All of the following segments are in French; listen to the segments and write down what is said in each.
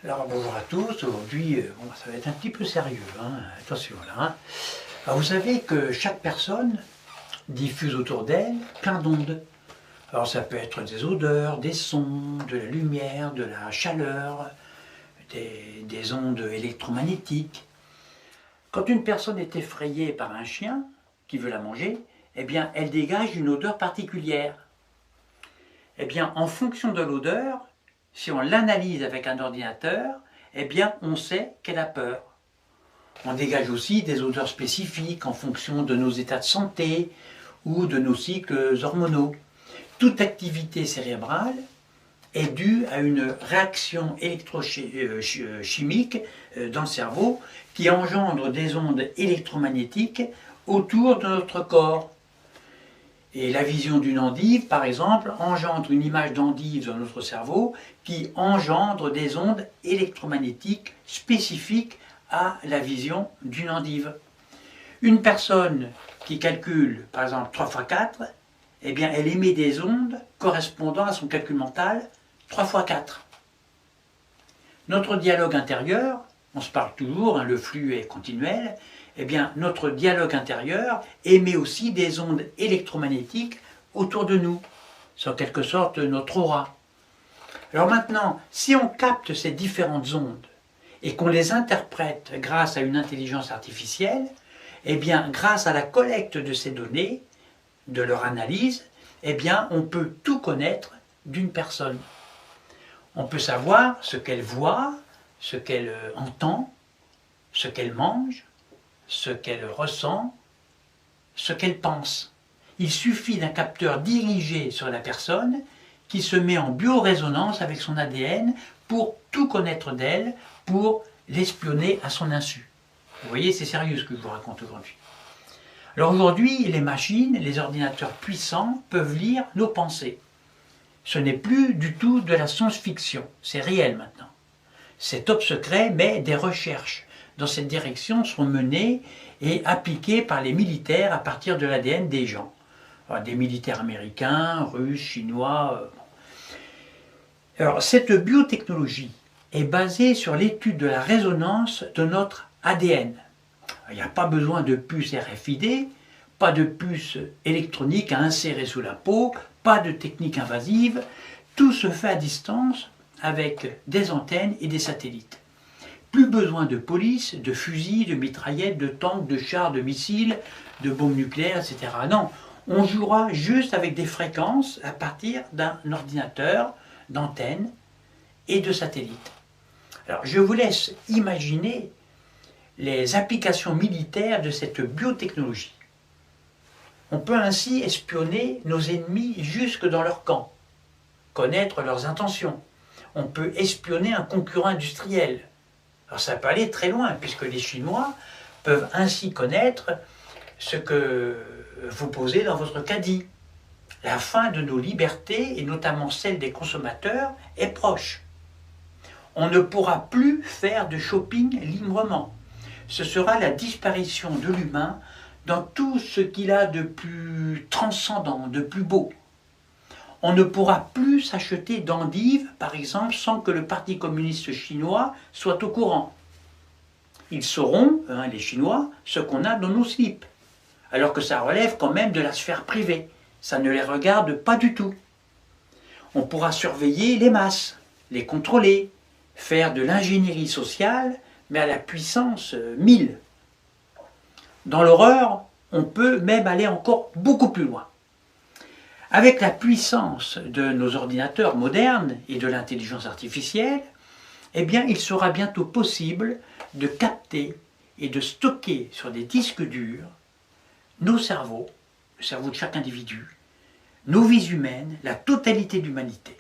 Alors bonjour à tous, aujourd'hui ça va être un petit peu sérieux, attention là. Alors, vous savez que chaque personne diffuse autour d'elle plein d'ondes. Alors ça peut être des odeurs, des sons, de la lumière, de la chaleur, des ondes électromagnétiques. Quand une personne est effrayée par un chien qui veut la manger, eh bien elle dégage une odeur particulière. Eh bien en fonction de l'odeur, si on l'analyse avec un ordinateur, eh bien on sait qu'elle a peur. On dégage aussi des odeurs spécifiques en fonction de nos états de santé ou de nos cycles hormonaux. Toute activité cérébrale est due à une réaction électrochimique dans le cerveau qui engendre des ondes électromagnétiques autour de notre corps. Et la vision d'une endive, par exemple, engendre une image d'endive dans notre cerveau qui engendre des ondes électromagnétiques spécifiques à la vision d'une endive. Une personne qui calcule, par exemple, 3 x 4, eh bien, elle émet des ondes correspondant à son calcul mental 3 x 4. Notre dialogue intérieur, on se parle toujours, le flux est continuel, eh bien, notre dialogue intérieur émet aussi des ondes électromagnétiques autour de nous. C'est en quelque sorte notre aura. Alors maintenant, si on capte ces différentes ondes et qu'on les interprète grâce à une intelligence artificielle, eh bien, grâce à la collecte de ces données, de leur analyse, eh bien, on peut tout connaître d'une personne. On peut savoir ce qu'elle voit, ce qu'elle entend, ce qu'elle mange, ce qu'elle ressent, ce qu'elle pense. Il suffit d'un capteur dirigé sur la personne qui se met en biorésonance avec son ADN pour tout connaître d'elle, pour l'espionner à son insu. Vous voyez, c'est sérieux ce que je vous raconte aujourd'hui. Alors aujourd'hui, les machines, les ordinateurs puissants peuvent lire nos pensées. Ce n'est plus du tout de la science-fiction, c'est réel maintenant. C'est top secret, mais des recherches dans cette direction sont menées et appliquées par les militaires à partir de l'ADN des gens. Alors, des militaires américains, russes, chinois. Alors cette biotechnologie est basée sur l'étude de la résonance de notre ADN. Il n'y a pas besoin de puce RFID, pas de puce électronique à insérer sous la peau, pas de technique invasive. Tout se fait à distance avec des antennes et des satellites. Plus besoin de police, de fusils, de mitraillettes, de tanks, de chars, de missiles, de bombes nucléaires, etc. Non, on jouera juste avec des fréquences à partir d'un ordinateur, d'antennes et de satellites. Alors je vous laisse imaginer les applications militaires de cette biotechnologie. On peut ainsi espionner nos ennemis jusque dans leur camp, connaître leurs intentions. On peut espionner un concurrent industriel. Alors ça peut aller très loin, puisque les Chinois peuvent ainsi connaître ce que vous posez dans votre caddie. La fin de nos libertés, et notamment celle des consommateurs, est proche. On ne pourra plus faire de shopping librement. Ce sera la disparition de l'humain dans tout ce qu'il a de plus transcendant, de plus beau. On ne pourra plus s'acheter d'endives, par exemple, sans que le Parti communiste chinois soit au courant. Ils sauront, les Chinois, ce qu'on a dans nos slips, alors que ça relève quand même de la sphère privée. Ça ne les regarde pas du tout. On pourra surveiller les masses, les contrôler, faire de l'ingénierie sociale, mais à la puissance 1000. Dans l'horreur, on peut même aller encore beaucoup plus loin. Avec la puissance de nos ordinateurs modernes et de l'intelligence artificielle, eh bien, il sera bientôt possible de capter et de stocker sur des disques durs nos cerveaux, le cerveau de chaque individu, nos vies humaines, la totalité de l'humanité.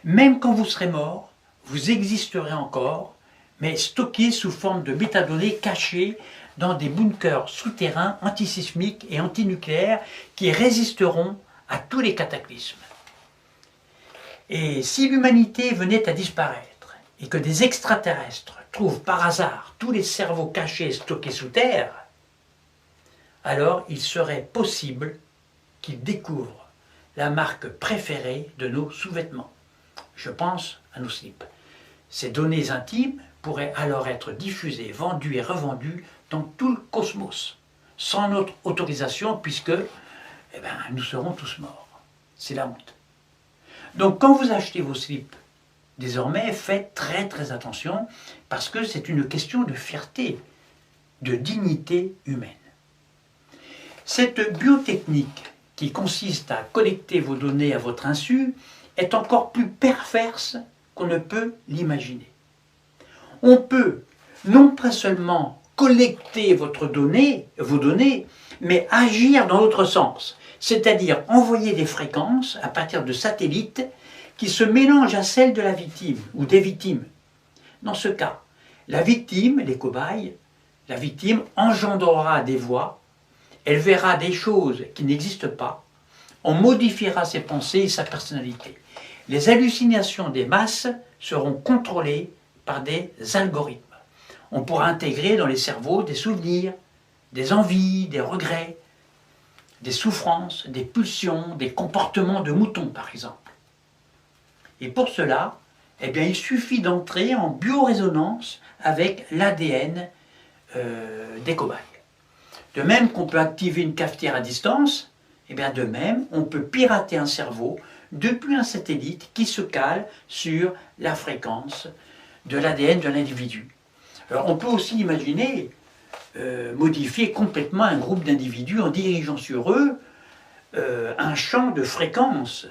Même quand vous serez mort, vous existerez encore, mais stockés sous forme de métadonnées cachées dans des bunkers souterrains antisismiques et antinucléaires qui résisteront à tous les cataclysmes. Et si l'humanité venait à disparaître et que des extraterrestres trouvent par hasard tous les cerveaux cachés stockés sous terre, alors il serait possible qu'ils découvrent la marque préférée de nos sous-vêtements. Je pense à nos slips. Ces données intimes pourraient alors être diffusées, vendues et revendues dans tout le cosmos, sans notre autorisation, puisque nous serons tous morts. C'est la honte. Donc quand vous achetez vos slips, désormais faites très très attention, parce que c'est une question de fierté, de dignité humaine. Cette biotechnique qui consiste à collecter vos données à votre insu est encore plus perverse qu'on ne peut l'imaginer. On peut non pas seulement collecter vos données, mais agir dans l'autre sens, c'est-à-dire envoyer des fréquences à partir de satellites qui se mélangent à celles de la victime ou des victimes. Dans ce cas, la victime, les cobayes, la victime engendrera des voix, elle verra des choses qui n'existent pas, on modifiera ses pensées et sa personnalité. Les hallucinations des masses seront contrôlées par des algorithmes. On pourra intégrer dans les cerveaux des souvenirs, des envies, des regrets, des souffrances, des pulsions, des comportements de moutons par exemple. Et pour cela, il suffit d'entrer en biorésonance avec l'ADN des cobayes. De même qu'on peut activer une cafetière à distance, de même on peut pirater un cerveau depuis un satellite qui se cale sur la fréquence de l'ADN de l'individu. Alors on peut aussi imaginer modifier complètement un groupe d'individus en dirigeant sur eux un champ de fréquences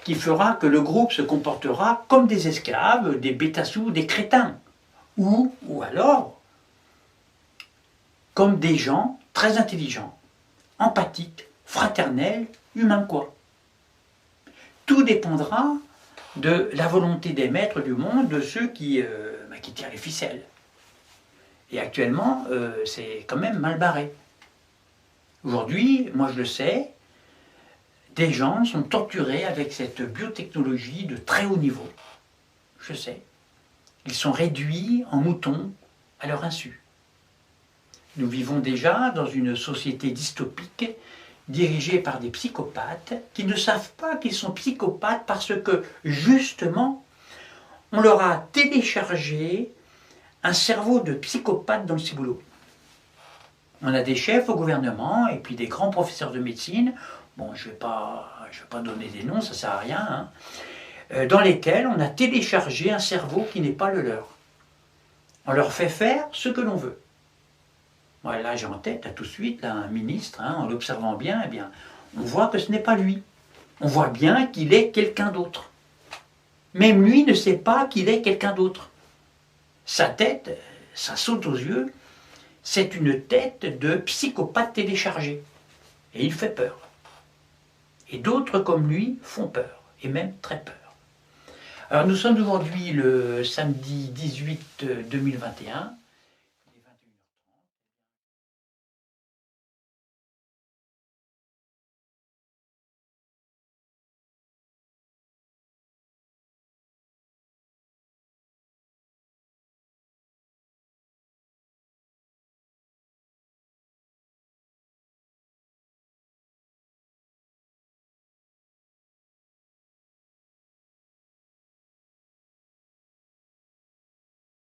qui fera que le groupe se comportera comme des esclaves, des bêta-sous, des crétins, ou alors comme des gens très intelligents, empathiques, fraternels, humains quoi. Tout dépendra de la volonté des maîtres du monde, de ceux qui tirent les ficelles. Et actuellement, c'est quand même mal barré. Aujourd'hui, moi je le sais, des gens sont torturés avec cette biotechnologie de très haut niveau. Je sais. Ils sont réduits en moutons à leur insu. Nous vivons déjà dans une société dystopique dirigée par des psychopathes qui ne savent pas qu'ils sont psychopathes parce que, justement, on leur a téléchargé un cerveau de psychopathe dans le ciboulot. On a des chefs au gouvernement et puis des grands professeurs de médecine, bon, je vais pas donner des noms, ça sert à rien, dans lesquels on a téléchargé un cerveau qui n'est pas le leur. On leur fait faire ce que l'on veut. Moi, là, j'ai en tête, tout de suite, là, un ministre, en l'observant bien, on voit que ce n'est pas lui. On voit bien qu'il est quelqu'un d'autre. Même lui ne sait pas qu'il est quelqu'un d'autre. Sa tête, ça saute aux yeux, c'est une tête de psychopathe téléchargé. Et il fait peur. Et d'autres comme lui font peur, et même très peur. Alors nous sommes aujourd'hui le samedi 18 2021.